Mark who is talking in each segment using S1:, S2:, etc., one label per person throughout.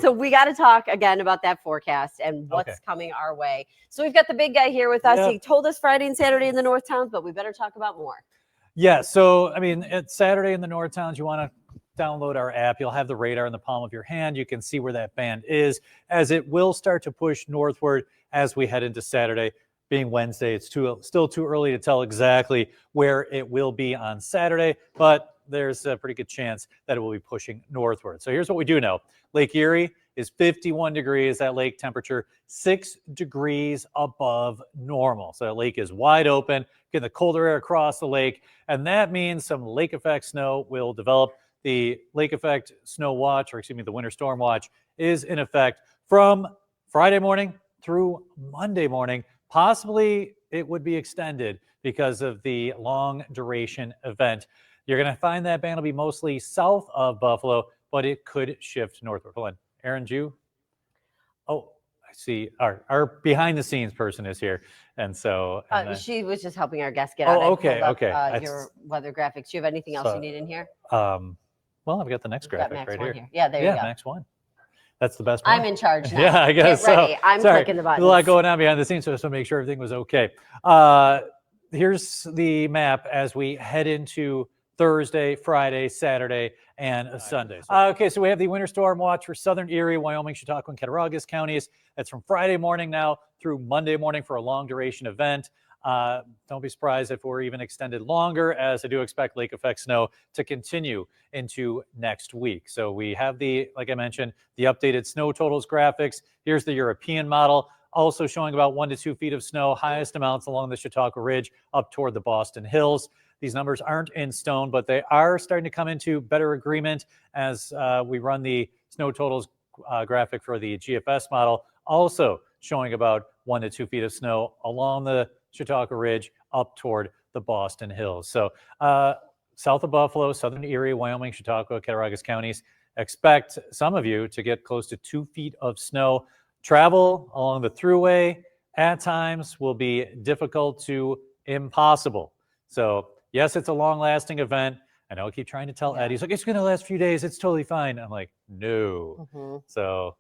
S1: So we got to talk again about that forecast and what's coming our way. So we've got the big guy here with us. He told us Friday and Saturday in the North Towns, but we better talk about more.
S2: Yeah, so, I mean, it's Saturday in the North Towns. You want to download our app. You'll have the radar in the palm of your hand. You can see where that band is, as it will start to push northward as we head into Saturday. Being Wednesday, it's still too early to tell exactly where it will be on Saturday, but there's a pretty good chance that it will be pushing northward. So here's what we do know. Lake Erie is 51 degrees, that lake temperature 6 degrees above normal. So that lake is wide open, getting the colder air across the lake, and that means some lake effect snow will develop. The lake effect snow watch, or excuse me, the winter storm watch, is in effect from Friday morning through Monday morning. Possibly it would be extended because of the long duration event. You're going to find that band will be mostly south of Buffalo, but it could shift northward. Hold on. Aaron Jew? Oh, I see. Our behind the scenes person is here. And so.
S1: She was just helping our guest get out.
S2: Oh, okay. Okay.
S1: Your weather graphics. Do you have anything else you need in here?
S2: Well, I've got the next graphic right here.
S1: Yeah, there you go.
S2: Max 1. That's the best one.
S1: I'm in charge now.
S2: Yeah, I guess
S1: Get ready.
S2: so.
S1: I'm clicking the buttons.
S2: There's a lot going on behind the scenes, so just to make sure everything was okay. Here's the map as we head into Thursday, Friday, Saturday, and Sunday. Okay, so we have the winter storm watch for southern Erie, Wyoming, Chautauqua, and Cattaraugus counties. That's from Friday morning now through Monday morning for a long duration event. Don't be surprised if we're even extended longer, as I do expect lake effect snow to continue into next week. So we have like I mentioned, the updated snow totals graphics. Here's the European model, also showing about 1 to 2 feet of snow, highest amounts along the Chautauqua Ridge up toward the Boston Hills. These numbers aren't in stone, but they are starting to come into better agreement as we run the snow totals graphic for the GFS model, also showing about 1 to 2 feet of snow along the Chautauqua Ridge up toward the Boston Hills. So south of Buffalo, southern Erie, Wyoming, Chautauqua, Cattaraugus counties, expect some of you to get close to 2 feet of snow. Travel along the thruway at times will be difficult to impossible. So yes, it's a long-lasting event. I know I keep trying to tell Eddie, he's like, it's going to last a few days. It's totally fine. I'm like, no. So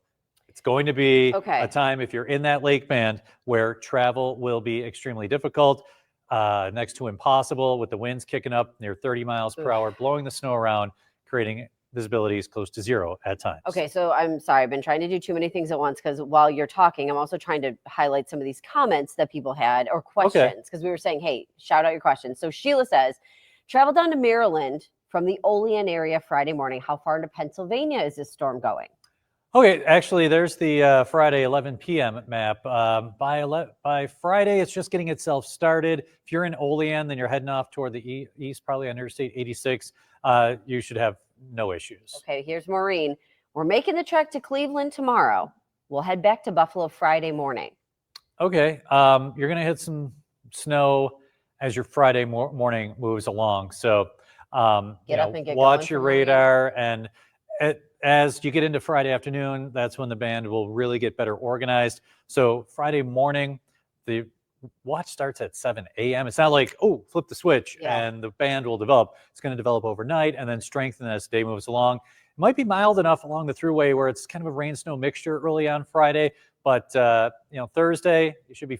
S2: it's going to be a time, if you're in that lake band, where travel will be extremely difficult, next to impossible, with the winds kicking up near 30 miles per hour, blowing the snow around, creating visibilities close to zero at times.
S1: Okay, so I'm sorry. I've been trying to do too many things at once, because while you're talking, I'm also trying to highlight some of these comments that people had, or questions, because we were saying, hey, shout out your questions. So Sheila says, travel down to Maryland from the Olean area Friday morning. How far into Pennsylvania is this storm going?
S2: Okay, actually, there's the Friday 11 p.m. map. By Friday, it's just getting itself started. If you're in Olean, then you're heading off toward the east, probably on Interstate 86. You should have no issues.
S1: Okay, here's Maureen. We're making the trek to Cleveland tomorrow. We'll head back to Buffalo Friday morning.
S2: Okay, you're going to hit some snow as your Friday morning moves along. So
S1: get up and get
S2: watch your radar, and as you get into Friday afternoon, that's when the band will really get better organized. So Friday morning, the watch starts at 7 a.m. It's not like, oh, flip the switch and the band will develop. It's going to develop overnight and then strengthen as the day moves along. It might be mild enough along the thruway where it's kind of a rain-snow mixture early on Friday, but Thursday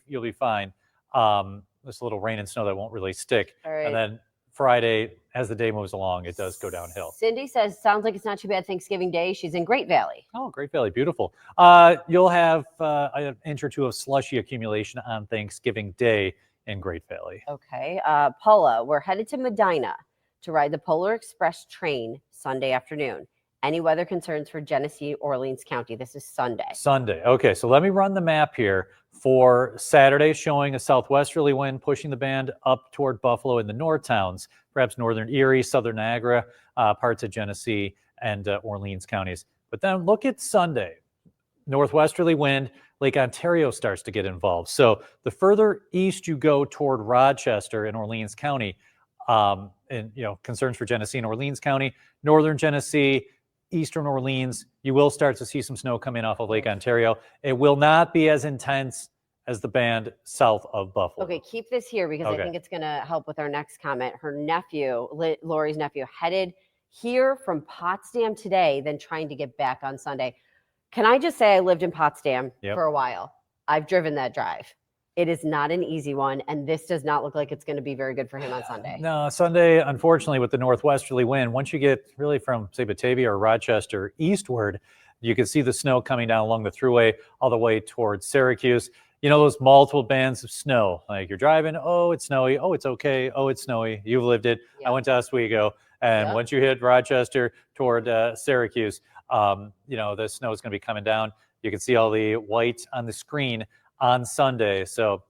S2: you'll be fine. There's a little rain and snow that won't really stick, and then Friday, as the day moves along, it does go downhill.
S1: Cindy says, sounds like it's not too bad Thanksgiving Day. She's in Great Valley.
S2: Oh, Great Valley, beautiful. You'll have an inch or two of slushy accumulation on Thanksgiving Day in Great Valley.
S1: Okay. Paula, we're headed to Medina to ride the Polar Express train Sunday afternoon. Any weather concerns for Genesee, Orleans County? This is Sunday.
S2: Sunday. Okay, so let me run the map here for Saturday, showing a southwesterly wind pushing the band up toward Buffalo in the North Towns, perhaps northern Erie, southern Niagara, parts of Genesee, and Orleans counties. But then look at Sunday. Northwesterly wind, Lake Ontario starts to get involved. So the further east you go toward Rochester in Orleans County, and concerns for Genesee and Orleans County, northern Genesee, eastern Orleans, you will start to see some snow come in off of Lake Ontario. It will not be as intense as the band south of Buffalo.
S1: Okay, keep this here because I think it's going to help with our next comment. Her nephew, Lori's nephew, headed here from Potsdam today, then trying to get back on Sunday. Can I just say I lived in Potsdam
S2: Yep.
S1: for a while. I've driven that drive. It is not an easy one, and this does not look like it's going to be very good for him on Sunday.
S2: No, Sunday, unfortunately, with the northwesterly wind, once you get really from, say, Batavia or Rochester eastward, you can see the snow coming down along the thruway all the way towards Syracuse. You know, those multiple bands of snow, like you're driving, oh, it's snowy, oh, it's okay, oh, it's snowy. You've lived it.
S1: Yep.
S2: I went to Oswego, and
S1: Yep.
S2: once you hit Rochester toward Syracuse, you know, the snow is going to be coming down. You can see all the white on the screen on Sunday. So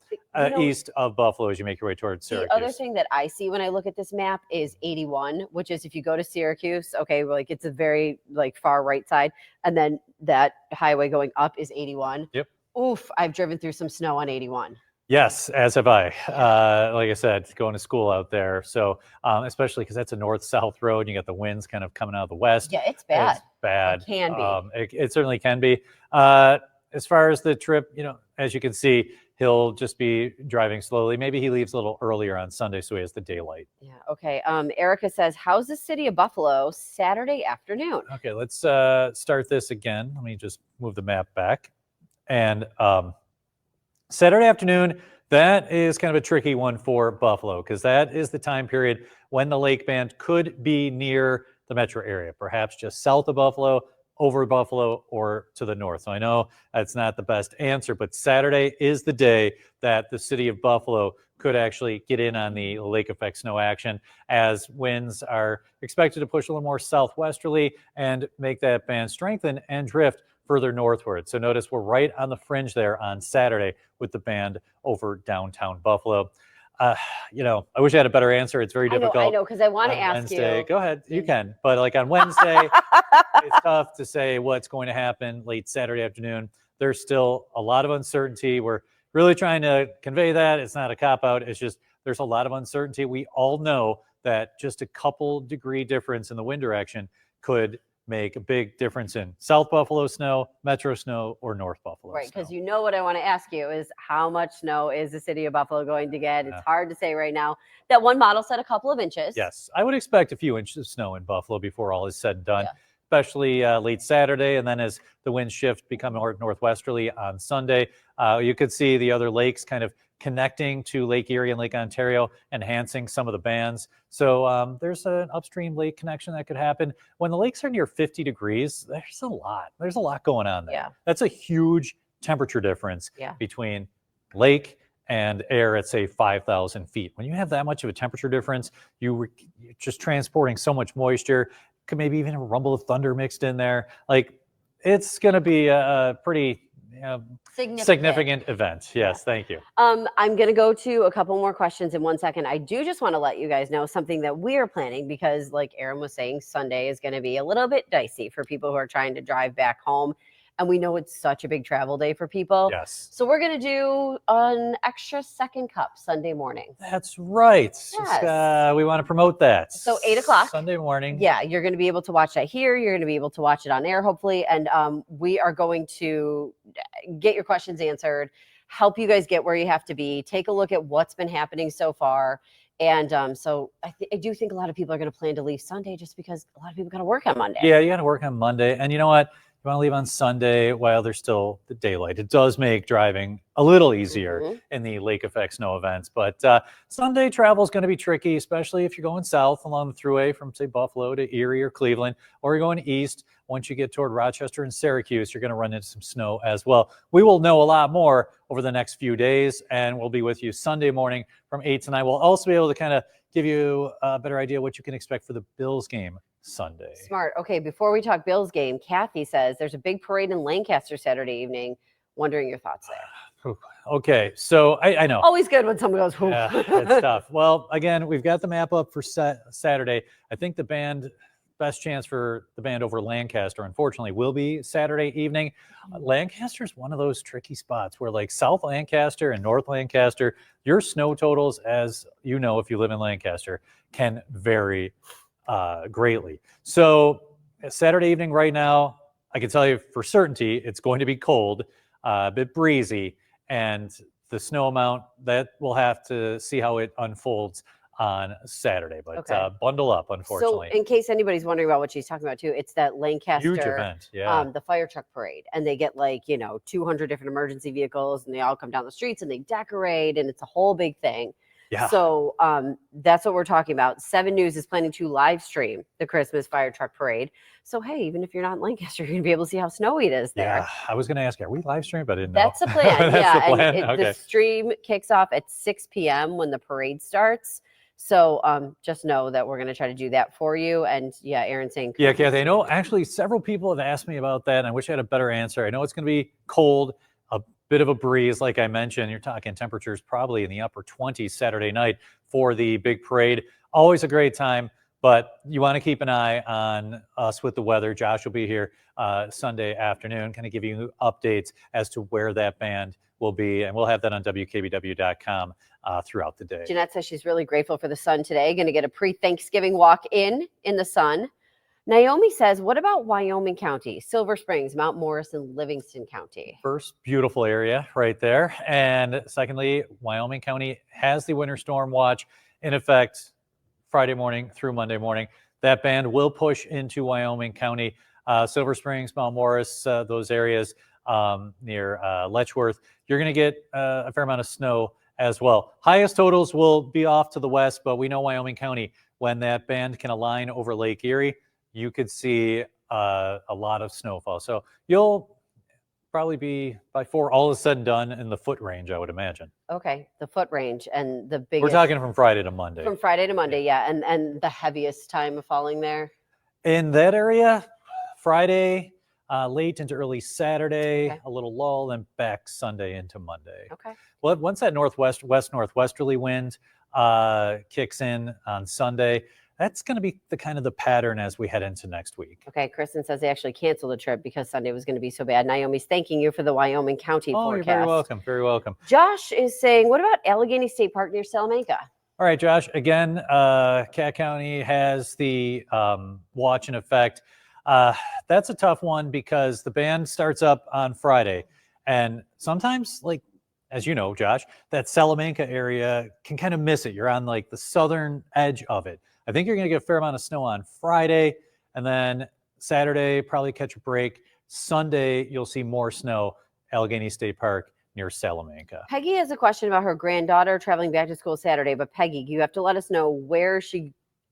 S2: east of Buffalo as you make your way towards Syracuse.
S1: The other thing that I see when I look at this map is 81, which is if you go to Syracuse, okay, like it's a very like far right side, and then that highway going up is 81.
S2: Yep.
S1: Oof, I've driven through some snow on 81.
S2: Yes, as have I. Like I said, going to school out there. So especially because that's a north-south road, you got the winds kind of coming out of the west.
S1: Yeah, it's bad.
S2: It's bad.
S1: It can be.
S2: It certainly can be. As far as the trip, you know, as you can see, he'll just be driving slowly. Maybe he leaves a little earlier on Sunday so he has the daylight.
S1: Yeah. Okay. Erica says, how's the city of Buffalo Saturday afternoon?
S2: Okay, let's start this again. Let me just move the map back. And Saturday afternoon, that is kind of a tricky one for Buffalo because that is the time period when the lake band could be near the metro area, perhaps just south of Buffalo, over Buffalo, or to the north. So I know that's not the best answer, but Saturday is the day that the city of Buffalo could actually get in on the lake effect snow action as winds are expected to push a little more southwesterly and make that band strengthen and drift further northward. So notice we're right on the fringe there on Saturday with the band over downtown Buffalo. You know, I wish I had a better answer. It's very difficult.
S1: I know, because I want to ask
S2: Wednesday.
S1: you.
S2: Go ahead, you can. But like on Wednesday, it's tough to say what's going to happen late Saturday afternoon. There's still a lot of uncertainty. We're really trying to convey that. It's not a cop-out. It's just there's a lot of uncertainty. We all know that just a couple degree difference in the wind direction could make a big difference in South Buffalo snow, Metro snow, or North Buffalo
S1: Right, because
S2: snow.
S1: you know what I want to ask you is how much snow is the city of Buffalo going to get? It's hard to say right now. That one model said a couple of inches.
S2: Yes, I would expect a few inches of snow in Buffalo before all is said and done, especially late Saturday. And then as the winds shift, become more northwesterly on Sunday, you could see the other lakes kind of connecting to Lake Erie and Lake Ontario, enhancing some of the bands. So there's an upstream lake connection that could happen. When the lakes are near 50 degrees, there's a lot going on there.
S1: Yeah.
S2: That's a huge temperature difference
S1: Yeah.
S2: between lake and air at, say, 5,000 feet. When you have that much of a temperature difference, you're just transporting so much moisture. Could maybe even have a rumble of thunder mixed in there. Like, it's going to be a pretty significant event. Yes, thank you.
S1: I'm going to go to a couple more questions in 1 second. I do just want to let you guys know something that we are planning because, like Aaron was saying, Sunday is going to be a little bit dicey for people who are trying to drive back home. And we know it's such a big travel day for people.
S2: Yes.
S1: So we're going to do an extra second cup Sunday morning.
S2: That's right.
S1: Yes.
S2: We want to promote that.
S1: So 8 o'clock.
S2: Sunday morning.
S1: Yeah, you're going to be able to watch that here. You're going to be able to watch it on air, hopefully. And we are going to get your questions answered, help you guys get where you have to be, take a look at what's been happening so far. And so I do think a lot of people are going to plan to leave Sunday just because a lot of people got to work on Monday.
S2: Yeah, you got to work on Monday. And you know what? You want to leave on Sunday while there's still the daylight. It does make driving a little easier in the lake effect snow events. But Sunday travel is going to be tricky, especially if you're going south along the thruway from, say, Buffalo to Erie or Cleveland, or you're going east. Once you get toward Rochester and Syracuse, you're going to run into some snow as well. We will know a lot more over the next few days, and we'll be with you Sunday morning from 8 to 9. We'll also be able to kind of give you a better idea what you can expect for the Bills game Sunday.
S1: Smart. Okay, before we talk Bills game, Kathy says there's a big parade in Lancaster Saturday evening. Wondering your thoughts there.
S2: Okay, so I know.
S1: Always good when someone goes, whoo.
S2: Yeah, it's tough. Well, again, we've got the map up for Saturday. I think the best chance for the band over Lancaster, unfortunately, will be Saturday evening. Lancaster is one of those tricky spots where, like, South Lancaster and North Lancaster, your snow totals, as you know if you live in Lancaster, can vary greatly. So Saturday evening right now, I can tell you for certainty it's going to be cold, a bit breezy, and the snow amount, that we'll have to see how it unfolds on Saturday. But
S1: Okay.
S2: bundle up, unfortunately.
S1: So in case anybody's wondering about what she's talking about too, it's that Lancaster
S2: Huge event, yeah.
S1: the fire truck parade, and they get like 200 different emergency vehicles, and they all come down the streets and they decorate, and it's a whole big thing.
S2: Yeah.
S1: So that's what we're talking about. 7 News is planning to live stream the Christmas fire truck parade. So hey, even if you're not in Lancaster, you're gonna be able to see how snowy it is there.
S2: Yeah, I was going to ask you, are we live stream? But I didn't know.
S1: That's the plan.
S2: That's
S1: yeah,
S2: the plan?
S1: and
S2: Okay.
S1: the stream kicks off at 6 p.m. when the parade starts. So just know that we're going to try to do that for you. And yeah, Aaron's saying.
S2: Yeah, Kathy, I know actually several people have asked me about that, and I wish I had a better answer. I know it's going to be cold, a bit of a breeze, like I mentioned. You're talking temperatures probably in the upper 20s Saturday night for the big parade. Always a great time, but you want to keep an eye on us with the weather. Josh will be here Sunday afternoon, kind of give you updates as to where that band will be, and we'll have that on WKBW.com throughout the day.
S1: Jeanette says she's really grateful for the sun today. Going to get a pre-Thanksgiving walk in the sun. Naomi says, what about Wyoming County, Silver Springs, Mount Morris, and Livingston County?
S2: First, beautiful area right there. And secondly, Wyoming County has the winter storm watch in effect Friday morning through Monday morning. That band will push into Wyoming County, Silver Springs, Mount Morris, those areas near Letchworth. You're going to get a fair amount of snow as well. Highest totals will be off to the west, but we know Wyoming County, when that band can align over Lake Erie, you could see a lot of snowfall. So you'll probably be, by 4, all is said and done, in the foot range, I would imagine.
S1: Okay, the foot range and the biggest.
S2: We're talking from Friday to Monday.
S1: From Friday to Monday, yeah. And the heaviest time of falling there?
S2: In that area, Friday, late into early Saturday,
S1: Okay.
S2: a little lull, and back Sunday into Monday.
S1: Okay.
S2: Well, once that west-northwesterly wind kicks in on Sunday, that's going to be the kind of the pattern as we head into next week.
S1: Okay, Kristen says they actually canceled the trip because Sunday was going to be so bad. Naomi's thanking you for the Wyoming County forecast.
S2: You're very welcome. Very welcome.
S1: Josh is saying, what about Allegheny State Park near Salamanca?
S2: All right, Josh. Again, Cat County has the watch in effect. That's a tough one because the band starts up on Friday. And sometimes, like, as you know, Josh, that Salamanca area can kind of miss it. You're on like the southern edge of it. I think you're going to get a fair amount of snow on Friday, and then Saturday, probably catch a break. Sunday, you'll see more snow, Allegheny State Park near Salamanca.
S1: Peggy has a question about her granddaughter traveling back to school Saturday, but Peggy, you have to let us know where she's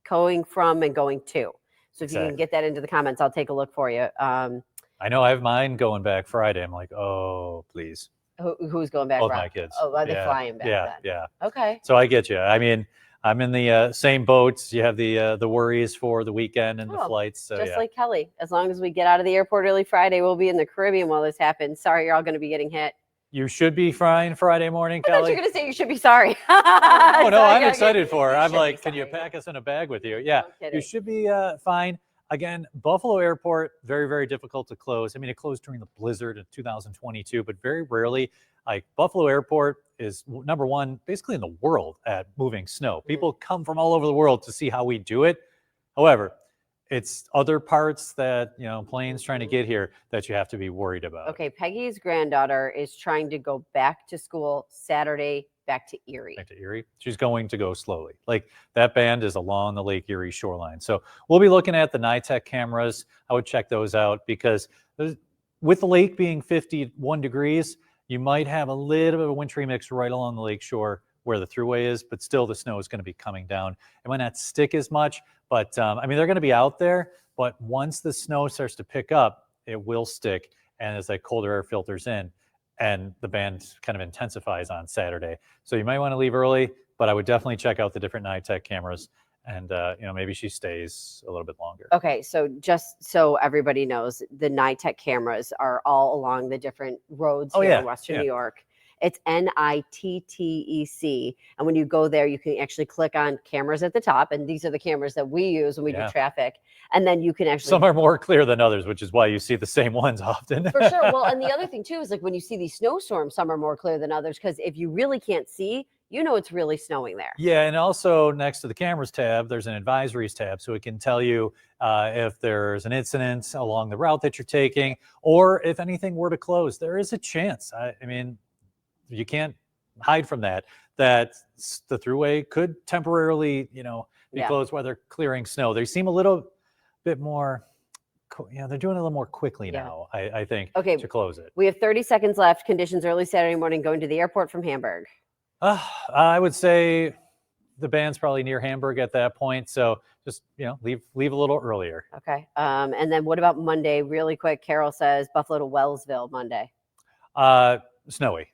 S1: going from and going to. So if you can get that into the comments, I'll take a look for you.
S2: I know I have mine going back Friday. I'm like, oh, please.
S1: Who's going back?
S2: Both my kids.
S1: Oh, they're flying back then.
S2: Yeah.
S1: Okay.
S2: So I get you. I mean, I'm in the same boats. You have the worries for the weekend and the flights. So
S1: just like Kelly, as long as we get out of the airport early Friday, we'll be in the Caribbean while this happens. Sorry, you're all going to be getting hit.
S2: You should be fine Friday morning,
S1: I
S2: Kelly.
S1: thought you were going to say you should be sorry.
S2: Oh, no, I'm excited for her. I'm like, can you pack us in a bag with you? Yeah, you should be fine. Again, Buffalo Airport, very, very difficult to close. I mean, it closed during the blizzard of 2022, but very rarely. Like Buffalo Airport is number one, basically in the world at moving snow. People come from all over the world to see how we do it. However, it's other parts that, planes trying to get here that you have to be worried about.
S1: Okay, Peggy's granddaughter is trying to go back to school Saturday, back to Erie.
S2: Back to Erie. She's going to go slowly. Like that band is along the Lake Erie shoreline. So we'll be looking at the NITEC cameras. I would check those out because with the lake being 51 degrees, you might have a little bit of a wintry mix right along the lake shore where the thruway is, but still the snow is going to be coming down. It might not stick as much, but I mean, they're going to be out there, but once the snow starts to pick up, it will stick. And as that colder air filters in, and the band kind of intensifies on Saturday. So you might want to leave early, but I would definitely check out the different NITEC cameras. And, maybe she stays a little bit longer.
S1: Okay, so just so everybody knows, the NITEC cameras are all along the different roads here in Western New York. It's NITTEC. And when you go there, you can actually click on cameras at the top. And these are the cameras that we use when we do traffic. And then you can actually.
S2: Some are more clear than others, which is why you see the same ones often.
S1: For sure. Well, and the other thing, too, is like when you see these snowstorms, some are more clear than others. Because if you really can't see, it's really snowing there.
S2: Yeah, and also next to the cameras tab, there's an advisories tab. So it can tell you if there's an incident along the route that you're taking, or if anything were to close. There is a chance. I mean, you can't hide from that that the thruway could temporarily, be
S1: Yeah.
S2: closed while they're clearing snow. They seem a little bit more, they're doing it a little more quickly
S1: Yeah.
S2: now, I think,
S1: Okay.
S2: to close it.
S1: We have 30 seconds left. Conditions early Saturday morning going to the airport from Hamburg.
S2: I would say the band's probably near Hamburg at that point. So just, leave a little earlier.
S1: Okay. And then what about Monday? Really quick. Carol says Buffalo to Wellsville Monday.
S2: Snowy.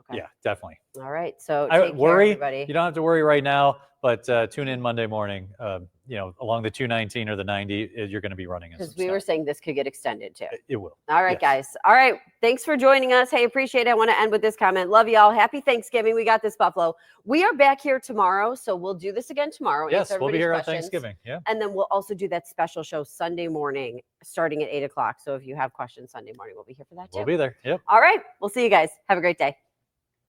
S1: Okay.
S2: Yeah, definitely.
S1: All right. So
S2: I
S1: take care,
S2: worry.
S1: everybody.
S2: You don't have to worry right now, but tune in Monday morning. Along the 219 or the 90, you're going to be running.
S1: Because we were saying this could get extended too.
S2: It will.
S1: All right, guys. All right. Thanks for joining us. Hey, appreciate it. I want to end with this comment. Love y'all. Happy Thanksgiving. We got this, Buffalo. We are back here tomorrow, so we'll do this again tomorrow.
S2: Yes, we'll be here on Thanksgiving. Yeah.
S1: And then we'll also do that special show Sunday morning, starting at 8 o'clock. So if you have questions Sunday morning, we'll be here for that too.
S2: We'll be there. Yep.
S1: All right. We'll see you guys. Have a great day.